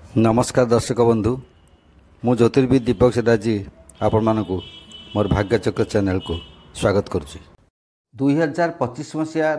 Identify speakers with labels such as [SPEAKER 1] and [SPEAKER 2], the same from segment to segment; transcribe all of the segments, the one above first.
[SPEAKER 1] नमस्कार दर्शक बंधु मु ज्योतिर्विद दीपक सेदाजी आपण मानकु मोर भाग्यचक्र चैनल को स्वागत करुच्ची। 2025 मसीह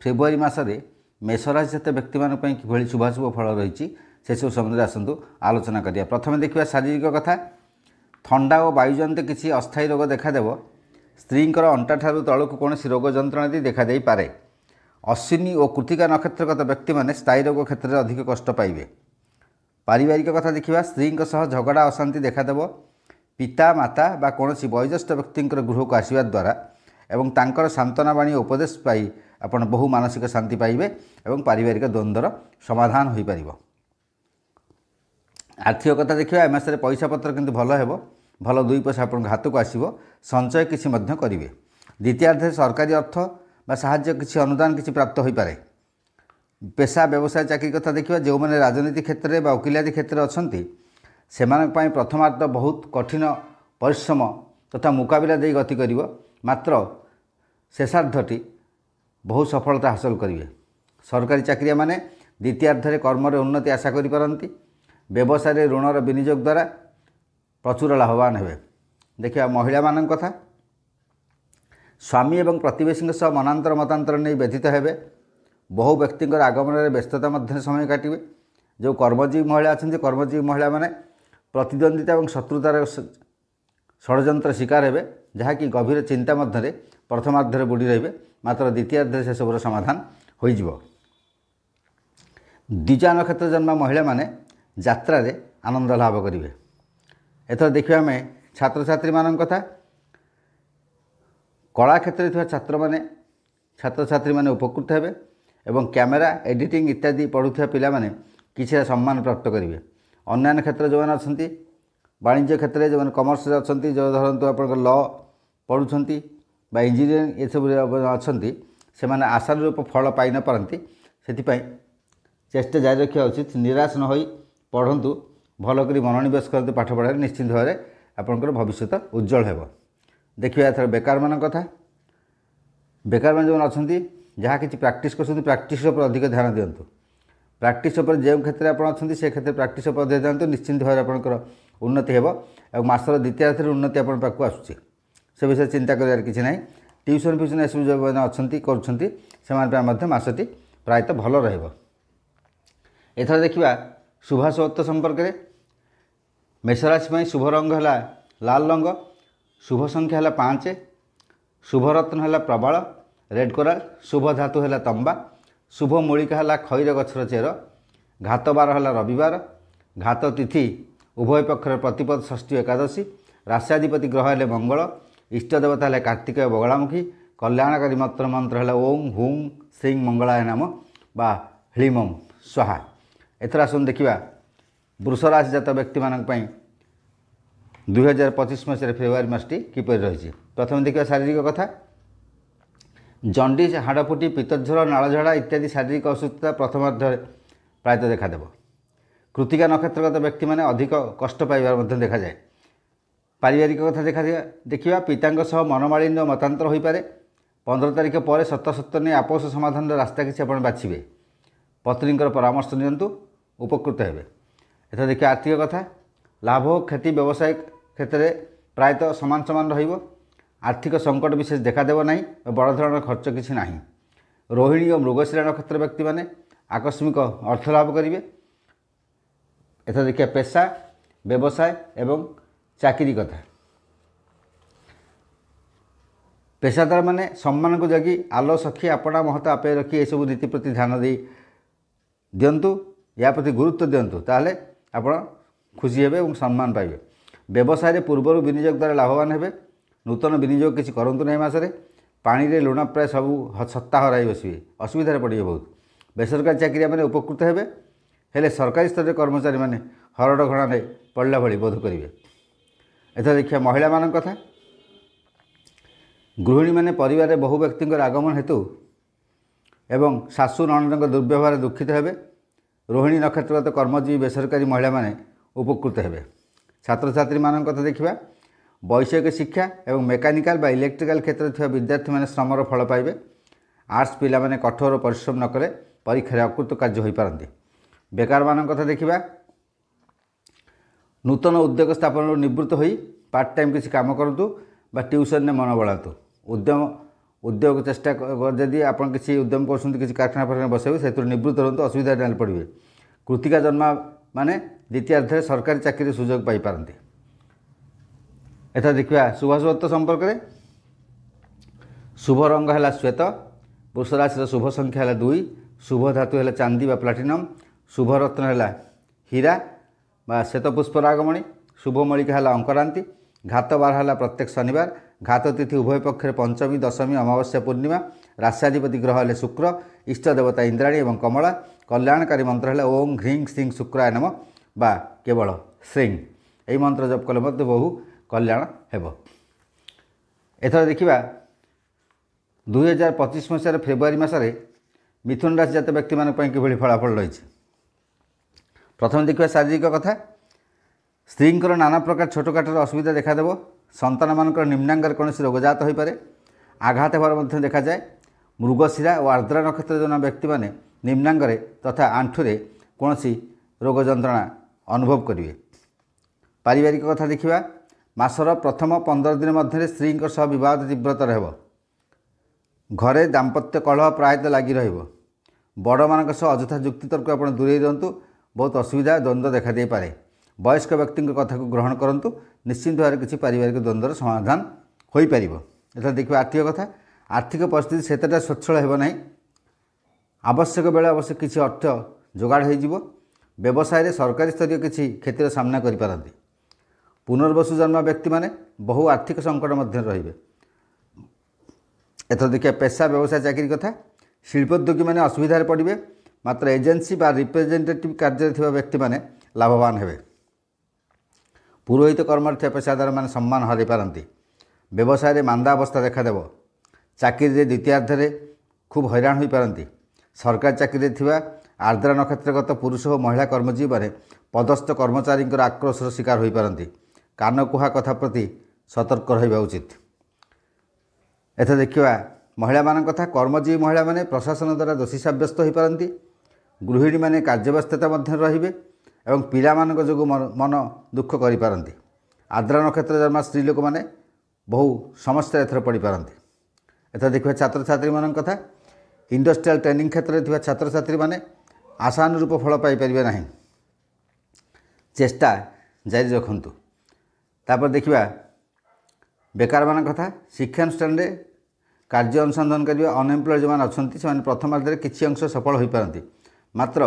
[SPEAKER 1] फेब्रुआरी मसरे मेषराशि जात व्यक्ति मान कि शुभाशुभ फल रही से सब संबंध आसतु आलोचना करिया। प्रथम देखिए शारीरिक कथा। थंडा और वायुजनित किसी अस्थायी रोग देखादेव। स्त्रींकर अंटा ठारू तलक कौन रोग जंत्रणा देखा दे पारे। अश्विनी और कृतिका नक्षत्रगत व्यक्ति माने स्थायी रोग क्षेत्र में अधिक कष्ट पाइबे। पारिवारिक कथा देखा स्त्री झगड़ा अशांति देखादेव। पिता माता बा कौन वयोज्येष्ठ व्यक्ति गृह को आसवा द्वारा एवं तांकर सांत्वना बाणी उपदेश पाई आपण बहु मानसिक शांति पाइबे एवं पारिवारिक द्वंद्वर समाधान हो पार। आर्थिक कथा देखा ए मासरे पैसा पत्र किंतु भल हेबो। भल दुई पैसा आपण हाथ को आसीबो। संचय किसी मध्य करिवे। द्वितीयार्धे सरकारी अर्थ बा साहाय्य किसी अनुदान किसी प्राप्त हो पारे। पेशा व्यवसाय चाकरी कथा देखा जो मैंने राजनीति क्षेत्र में वकिलाती क्षेत्र अच्छा से प्रथमार्ध बहुत कठिन परिश्रम तथा मुकाबला दे गति कर मात्र शेषार्धटी बहुत सफलता हासिल करेंगे। सरकारी चाकरिया माने द्वितीयार्धे कर्म उन्नति आशा करि। व्यवसाय ऋणर विनियोग द्वारा प्रचुर लाभवान हे। देखिए महिला मान कथा। स्वामी और प्रतिवेशी सह मनांतर मतांतर नहीं व्यतीत हेबे। बहु व्यक्ति आगमन में व्यस्तता मध्य समय काटे। जो कर्मजीवी महिला अच्छा कर्मजीवी महिला माने प्रतिद्वंदिता और शत्रुतार षड्यंत्र शिकार हे जहाँकि गभीर चिंता मध्य प्रथमार्धे बुड़ी रे मात्र द्वितीयार्धे से सबूर समाधान हो। द्विजा नक्षत्र जन्म महिला माने यात्रा रे आनंद लाभ करेंगे। एथर देखिए आम छात्र छात्री मान कथा। कला क्षेत्र में छात्र छात्री माने उपकृत हेबे एवं कैमेरा एडिटिंग इत्यादि पढ़ुवा पिला माने किसी सम्मान प्राप्त करेंगे। अन्य क्षेत्र जो अच्छा वाणिज्य क्षेत्र में जो कमर्स अच्छा जो धरतु आप लॉ पढ़ुंट इंजीनियरिंग ये सब अच्छा से आशानुरूप फल पाई न पारती से चेष्टा जारी रखा उचित। निराश न हो पढ़ु भल कर मनोनिवेश करते पाठ पढ़ाई निश्चिंत भाव में आपंकर भविष्य उज्जवल हो। देखिए एथर बेकार मान कथा। बेकार मान जो अच्छा जहाँ किसी प्राक्टिस कर प्राक्टिस पर अधिक ध्यान दिंतु। प्राक्टिस पर जो क्षेत्र में अच्छा से क्षेत्र प्राक्टिस पर अधिक दिखाते निश्चिंत भाव में आपंकर उन्नति हो। मासर द्वितीयार्धे उन्नति आप पाक आसूँ से विषय चिंता करार कि ना। ट्यूशन फ्यूशन एसब जो अच्छा करसटी प्रायतः भल रहा। एथर देखा शुभाशुभत्व संपर्क में मेषराशि शुभ रंग है लाल रंग। शुभ संख्या है 5। शुभ रत्न है प्रबाल रेड कोराल। शुभ धातु है तंबा। शुभ मूलिका है खईर गछर चेर। घात बार है रविवार। घात तिथि उभय पक्षर प्रतिपद षष्ठी एकादशी। राष्ट्राधिपति ग्रह है मंगल। इष्टदेवता है कार्तिक बगलामुखी। कल्याणकारी मंत्र है ओं हुं श्री मंगलाय नाम बा ह्लीम स्वाहा। एथर आसन देखा वृषराशि जात व्यक्ति मान 2025 मसीह फेब्रुआरी मासटी किपर रही। प्रथम देखा शारीरिक कथा। जंडिस हाड़फुटी पित्तज्वर नाड़झड़ा इत्यादि शारीरिक असुस्थता प्रथमार्धे प्रायतः देखादेव। कृतिका नक्षत्रगत व्यक्ति माने अधिक कष्ट पाइबार देखा जाए। पारिवारिक कथा देखा पिता मनमालिन्य मतांतर हो पारे। 15 तारीख पर सत्य नहीं आपस समाधान रास्ता किसी आप बाछिबे। पत्नी परामर्श नियंतु उपकृत हेबे। एथर देखिए आर्थिक कथा। लाभ क्षति व्यवसाय क्षेत्र में प्रायतः समान समान रहिबो। आर्थिक संकट विशेष देखादेव ना। बड़ धरण खर्च किसी ना। रोहिणी और मृगशिरा नक्षत्र व्यक्ति माने आकस्मिक अर्थ लाभ करेंगे। एथर देखिए पेशा व्यवसाय एवं चाकरी कथा। पेशादार माने सम्मान को जगी आलो सखी आपणा महत आपे रखी यह नीति प्रति ध्यान दे दिंतु। या प्रति गुरुत्व दिंतु ताले आपण खुशी हेबे और सम्मान पाइबे। व्यवसाय पूर्वर विनियोग द्वारा लाभवान हेबे। नूतन विनियोग किसी करंतु नहीं। मासरे पानी रे लुण प्राय सब सत्ता हराई बसबे। असुविधा पड़े बहुत। बेसरकारी चाकरिया माने उपकृत हेबे। हेले सरकारी स्तर कर्मचारी माने हरड़ घड़ा नहीं पड़ला भली बोध करेंगे। एथर देखिए महिला मान कथा। गृहिणी माने परिवार में बहु व्यक्ति आगमन हेतु एवं शाशु नणंद दुर्व्यवहार दुखित हेबे। रोहिणी नक्षत्रगत कर्मजीवी बेसरकारी महिला माने उपकृत हेबे। छात्र छात्री मान कथा देखा वैषयिक शिक्षा एवं मेकानिकाल बा इलेक्ट्रिकल क्षेत्र में विद्यार्थी माने श्रमर फल पाइबे। आर्ट्स पिला माने कठोर परिश्रम न करे परीक्षा अकृत कार्य हो पारती। बेकार मान कथा देखा नूतन उद्योग स्थापन निवृत्त हो पार्ट टाइम किसी काम करूँ बा ट्यूशन में मन बढ़ातु उद्योग चेष्टा जदि आप किसी उद्यम कर कारखाना फारखाना बसैबे से निवृत्त रुहतु असुविधा डाल पड़े। कृतिका जन्मा माने द्वितीयार्धे सरकारी चाकरी सुजोग पाइपारती। एथा देखा शुभाशुभत्व संपर्क में शुभ रंग है श्वेत, वृष राशि शुभ संख्या है 2, शुभ धातु है चांदी बा प्लाटिनम, शुभ रत्न है हीरा बा श्वेतपुष्प रागमणि, शुभ मलिका है अंकरांति, घात बार है प्रत्येक शनिवार, घात तिथि उभय पक्ष पंचमी दशमी अमावस्या पूर्णिमा, राष्ट्राधिपति ग्रह है शुक्र, इष्ट देवता इंद्राणी और कमला, कल्याणकारी मंत्र है ओं ह्रीं श्रीं शुक्राय नमः बा केवल श्रीं। यही मंत्र जप कले बहु कल्याण हेब। एथर देखा 2025 मसीहार फेब्रुआरी मसरे मिथुन राशि जात व्यक्ति मानक किभଳି फलाफल रही। प्रथम देखा शारीरिक कथा, स्त्रींकर नाना प्रकार छोटकाटर असुविधा देखादेव, संतान मानकर निम्नांगर कौन रोग जात हो पारे, आघात होवार देखा जाए। मृगशिरा और आर्द्रा नक्षत्र जो व्यक्ति मैंने निम्नांगरे तथा आंठुरे कौन रोग जंत्रणा अनुभव करेंगे। पारिवारिक कथा देखा, मासर प्रथम 15 दिन मध्य स्त्री बद तीव्रतर हो, घरे दाम्पत्य कलह प्रायतः लगी बड़ मान अଯଥା जुक्तितर्क आप दूरे रुहतु, बहुत असुविधा द्वंद्व देखा दे पारे। वयस्क व्यक्ति कथा को ग्रहण करूँ, निश्चिंत भाव किसी पारिवारिक द्वंद्वर समाधान हो पार। एथर देखिए आर्थिक कथा, आर्थिक परिस्थिति सेतटा स्वच्छल हो ना, आवश्यक बेले अवश्य किसी अर्थ जोगाड़ हो। व्यवसाय सरकारी स्तर किसी क्षतिर सामना करें। पुनर्वसु जन्म व्यक्ति माने बहु आर्थिक संकट मध्य रे। एथर देखिए पेशा व्यवसाय चाकरी कथा, शिल्पोद्योगी मैंने असुविधा पड़े, मात्र एजेन्सी बा रिप्रेजेंटेटिव कार्य थी व्यक्ति माने लाभवान हेबे। पुरोहित कर्म पेशादार माने सम्मान हर पारती। व्यवसाय मांदा अवस्था देखादेव, चाकरी द्वितीयार्धे खूब हैरान हो पारती। सरकारी चाकरी थिबा आर्द्रा नक्षत्रगत पुरुष और महिला कर्मजीवी मैंने पदस्थ कर्मचारी आक्रोशर शिकार हो पारती। कान कुहा कथा प्रति सतर्क रहा उचित। एथ देखा महिला मान कथा, कर्मजीवी महिला माने प्रशासन द्वारा दोषी सब्यस्त हो पारती। गृहिणी माने कार्यव्यस्तता मध्य रहिबे एवं पिला मानक जो मन दुख करि पारती। आर्द्रा नक्षत्र जन्मा स्त्री लोक माने बहु समस्या एथर पड़ पारती। एथर देखा छात्र छात्री मान कथा, इंडस्ट्रियल ट्रेनिंग क्षेत्र में थिबा छात्र छात्री माने आशानुरूप फल पाइपर ना, चेष्टा जारी रखु। तापर देखा बेकार मान कथा, शिक्षानुष्ठान कार्य अनुसंधान करिया अनएम्प्लॉयड जो अच्छा से प्रथमार्धे किसी अंश सफल हो पारती, मात्र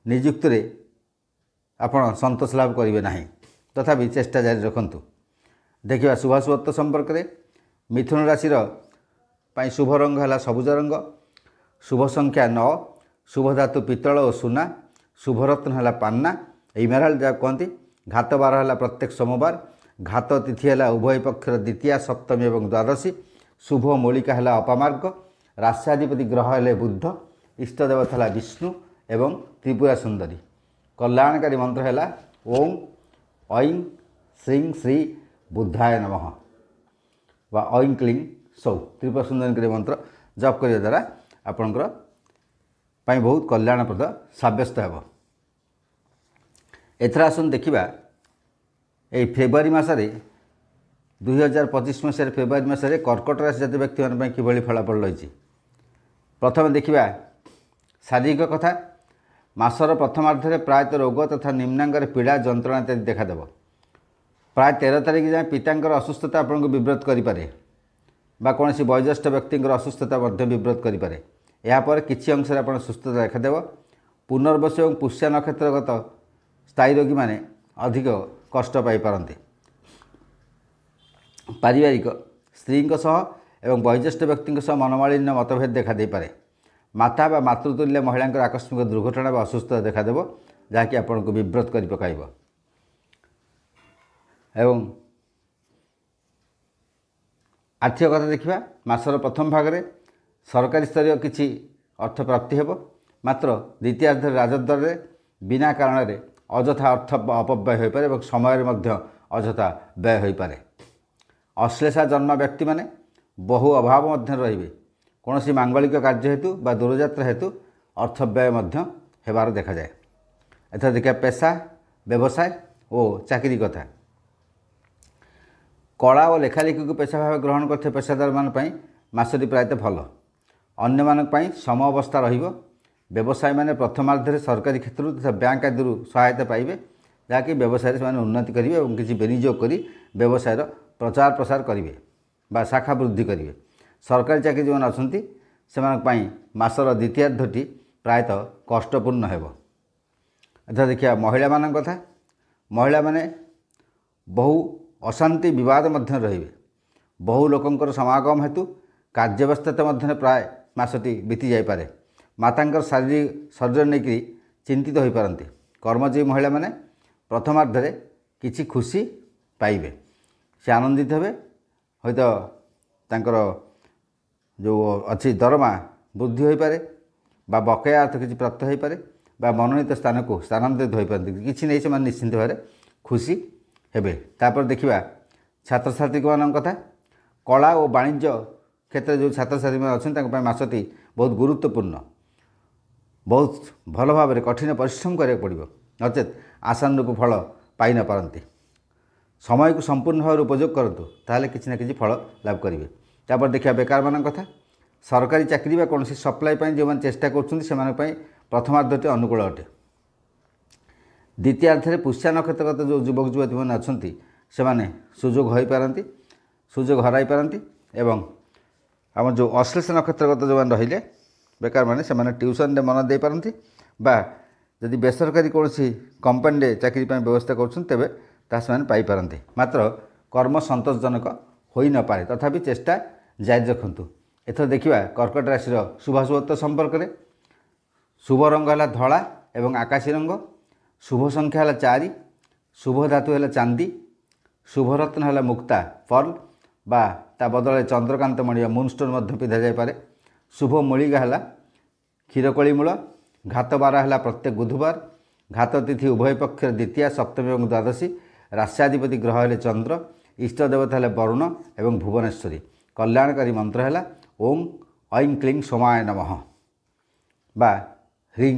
[SPEAKER 1] निजुक्ति रे आपण संतोष लाभ करेंगे ना, तथापि चेष्टा जारी रखु। देखा शुभाशुभत्व संपर्क में मिथुन राशि शुभ रंग है सबुज रंग, शुभ संख्या 9, शुभ धातु पितल और सुना, शुभ रत्न है पान्ना इमेराल्ड जहाँ कहती। घात बार है प्रत्येक सोमवार, घात तिथि है उभय पक्षर द्वितीया सप्तमी और द्वादशी, शुभ मूलिका है अपामार्ग, राष्ट्राधिपति ग्रह है बुध, इष्ट देवता है विष्णु एवं त्रिपुरा सुंदरी, कल्याणकारी मंत्र है ओं ऐं श्रीं श्री बुद्धाय नमः वा ऐं क्लीं सौ। त्रिपुरा सुंदरी मंत्र जप करने द्वारा आपणकर बहुत कल्याणप्रद सब्यस्त हो। एथर आसन देखा ये फेब्रुआरी मसरे 2025 मसीह फेब्रुआरी मसरे कर्कट राशि जात व्यक्ति मानी किभଳି फलाफल रही। प्रथम देखा शारीरिक कथा, मासर प्रथमार्धे प्रायतः रोग तथा निम्नांगर पीड़ा जंत्रणा इत्यादि देखादेव। प्राय 13 तारिख जाए पितांकर असुस्थता आपको विव्रत करें बा कौन वयोज्येष्ठ व्यक्ति असुस्थता विव्रत करें। यापर किसी अंश आप सुस्थता देखादेव। पुनर्वसु और पुष्या नक्षत्रगत स्थायी रोगी मैंने अधिक कष्ट पाइपारती। पारिवारिक स्त्री एवं वयोज्येष्ठ व्यक्ति मनमालिन्य मतभेद देखा दे पारे। माता बा मातृतुल्य महिला आकस्मिक दुर्घटना व असुस्थता देखादेव, जहाँकि आपन को विव्रत कर पकाइब। एवं आर्थिक कथा देखा, मासर प्रथम भाग में सरकारी स्तर किसी अर्थ प्राप्ति हेब, मात्र द्वितीयार्ध राजद्वार बिना कारण अଯଥା अर्थ अपव्यय हो पारे और समय अଯଥା व्यय हो पारे। अश्लेषा जन्म व्यक्ति माने बहु अभाव मध्य रहिबे। कौन मांगलिक कार्य हेतु बा दूरयात्रा हेतु अर्थ व्यय हेबार देखा जाए। एथर देखा पेशा व्यवसाय ଓ ଚାକିରି କଥା। କଳା ଓ ଲେଖାଲେଖିକୁ ପେଶା ଭାବେ ଗ୍ରହଣ କରୁଥିବା ପେଶାଦାରମାନଙ୍କ ପାଇଁ ମାସଟି ପ୍ରାୟତଃ ଭଲ। ଅନ୍ୟମାନଙ୍କ ପାଇଁ ସମ ଅବସ୍ଥା ରହିବ। ବ୍ୟବସାୟୀମାନେ ପ୍ରଥମାର୍ଦ୍ଧରେ ସରକାରୀ କ୍ଷେତ୍ରରୁ ତଥା ବ୍ୟାଙ୍କ ଆଦିରୁ ସହାୟତା ପାଇବେ, ଯାହାକି ବ୍ୟବସାୟରେ ସେମାନେ ଉନ୍ନତି କରିବେ ଏବଂ କିଛି ବିନିଯୋଗ କରି ବ୍ୟବସାୟର ପ୍ରଚାର ପ୍ରସାର କରିବେ ବା ଶାଖା ବୃଦ୍ଧି କରିବେ। ସରକାରୀ ଚାକିରି ଯେଉଁମାନେ ଅଛନ୍ତି ସେମାନଙ୍କ ପାଇଁ ମାସର ଦ୍ୱିତୀୟାର୍ଦ୍ଧଟି ପ୍ରାୟତଃ କଷ୍ଟପୂର୍ଣ୍ଣ ହେବ। ଏଥର ଦେଖିବା ମହିଳାମାନଙ୍କ କଥା। ମହିଳାମାନେ ବହୁ ଅଶାନ୍ତି ବିବାଦ ମଧ୍ୟରେ ରହିବେ। ବହୁ ଲୋକଙ୍କର ସମାଗମ ହେତୁ କାର୍ଯ୍ୟବ୍ୟସ୍ତତା ମଧ୍ୟରେ ପ୍ରାୟ ମାସଟି ବିତି ଯାଇପାରେ। ମାତାଙ୍କର ଶରୀର ନେଇକରି ଚିନ୍ତିତ ହୋଇପାରନ୍ତି। କର୍ମଜୀବୀ ମହିଳାମାନେ ପ୍ରଥମାର୍ଦ୍ଧରେ କିଛି ଖୁସି ପାଇବେ, ସେ ଆନନ୍ଦିତ ହେବେ। ହୁଏତ ତାଙ୍କର ଯେଉଁ ଅଛି ଦରମା ବୃଦ୍ଧି ହୋଇପାରେ ବା ବକେୟା ଅର୍ଥ କିଛି ପ୍ରାପ୍ତ ହୋଇପାରେ ବା ମନୋନୀତ ସ୍ଥାନକୁ ସ୍ଥାନାନ୍ତରିତ ହୋଇପାରନ୍ତି। କିଛି ନେଇ ସେମାନେ ନିଶ୍ଚିନ୍ତ ଭାବରେ ଖୁସି ହେବେ। ତାପରେ ଦେଖିବା ଛାତ୍ରଛାତ୍ରୀମାନଙ୍କ କଥା। କଳା ଓ ବାଣିଜ୍ୟ କ୍ଷେତ୍ରରେ ଯେଉଁ ଛାତ୍ରଛାତ୍ରୀମାନେ ଅଛନ୍ତି ତାଙ୍କ ପାଇଁ ମାସଟି ବହୁତ ଗୁରୁତ୍ୱପୂର୍ଣ୍ଣ। ବହୁତ ଭଲ ଭାବରେ କଠିନ ପରିଶ୍ରମ କରିବାକୁ ପଡ଼ିବ, ନଚେତ୍ ଆଶାନୁରୂପ ଫଳ ପାଇ ନ ପାରନ୍ତି। ସମୟକୁ ସମ୍ପୂର୍ଣ୍ଣ ଭାବରେ ଉପଯୋଗ କରନ୍ତୁ, ତାହେଲେ କିଛି ନା କିଛି ଫଳ ଲାଭ କରିବେ। ତାପରେ ଦେଖିବା ବେକାରମାନଙ୍କ କଥା। ସରକାରୀ ଚାକିରି ବା କୌଣସି ସପ୍ଲାଇ ପାଇଁ ଯେଉଁମାନେ ଚେଷ୍ଟା କରୁଛନ୍ତି ସେମାନଙ୍କ ପାଇଁ ପ୍ରଥମାର୍ଦ୍ଧଟି ଅନୁକୂଳ ଅଟେ। ଦ୍ୱିତୀୟାର୍ଦ୍ଧରେ ପୁଷ୍ୟା ନକ୍ଷତ୍ରଗତ ଯେଉଁ ଯୁବକ ଯୁବତୀମାନେ ଅଛନ୍ତି ସେମାନେ ସୁଯୋଗ ହୋଇପାରନ୍ତି, ସୁଯୋଗ ହରାଇପାରନ୍ତି ଏବଂ ଆମର ଯେଉଁ ଅଶ୍ଳେଷ ନକ୍ଷତ୍ରଗତ ଯେଉଁମାନେ ରହିଲେ ବେକାରମାନେ ସେମାନେ ଟ୍ୟୁସନରେ ମନ ଦେଇପାରନ୍ତି ବା ଯଦି ବେସରକାରୀ କୌଣସି କମ୍ପାନୀରେ ଚାକିରି ପାଇଁ ବ୍ୟବସ୍ଥା କରୁଛନ୍ତି ତେବେ ତାହା ସେମାନେ ପାଇପାରନ୍ତି। ମାତ୍ର କର୍ମ ସନ୍ତୋଷଜନକ ହୋଇନପାରେ, ତଥାପି ଚେଷ୍ଟା ଜାରି ରଖନ୍ତୁ। ଏଥର ଦେଖିବା କର୍କଟ ରାଶିର ଶୁଭାଶୁଭତ୍ୱ ସମ୍ପର୍କରେ। ଶୁଭ ରଙ୍ଗ ହେଲା ଧଳା ଏବଂ ଆକାଶୀ ରଙ୍ଗ। ଶୁଭ ସଂଖ୍ୟା ହେଲା 4। ଶୁଭ ଧାତୁ ହେଲା ଚାନ୍ଦି। ଶୁଭରତ୍ନ ହେଲା ମୁକ୍ତା ପର୍ଲ ବା ତା ବଦଳରେ ଚନ୍ଦ୍ରକାନ୍ତ ମଣି ବା ମୁନଷ୍ଟୋନ୍ ମଧ୍ୟ ପିନ୍ଧାଯାଇପାରେ। ଶୁଭ ମୂଳିକା ହେଲା କ୍ଷୀରକୋଳି ମୂଳ। ଘାତ ବାର ହେଲା ପ୍ରତ୍ୟେକ ବୁଧବାର। ଘାତ ତିଥି ଉଭୟ ପକ୍ଷରେ ଦ୍ୱିତୀୟା, ସପ୍ତମୀ ଏବଂ ଦ୍ୱାଦଶୀ। ରାଶ୍ୟାଧିପତି ଗ୍ରହ ହେଲେ ଚନ୍ଦ୍ର। ଇଷ୍ଟ ଦେବତା ହେଲେ ବରୁଣ ଏବଂ ଭୁବନେଶ୍ୱରୀ। କଲ୍ୟାଣକାରୀ ମନ୍ତ୍ର ହେଲା ଓଂ ଐଂ କ୍ଲିଂ ସୋମାୟ ନମଃ ବା ହ୍ରିଂ।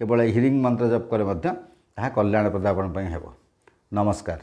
[SPEAKER 1] କେବଳ ଏହି ହ୍ରିଂ ମନ୍ତ୍ର ଜପ କଲେ ମଧ୍ୟ ତାହା କଲ୍ୟାଣପ୍ରଦ ଆପଣଙ୍କ ପାଇଁ ହେବ। ନମସ୍କାର।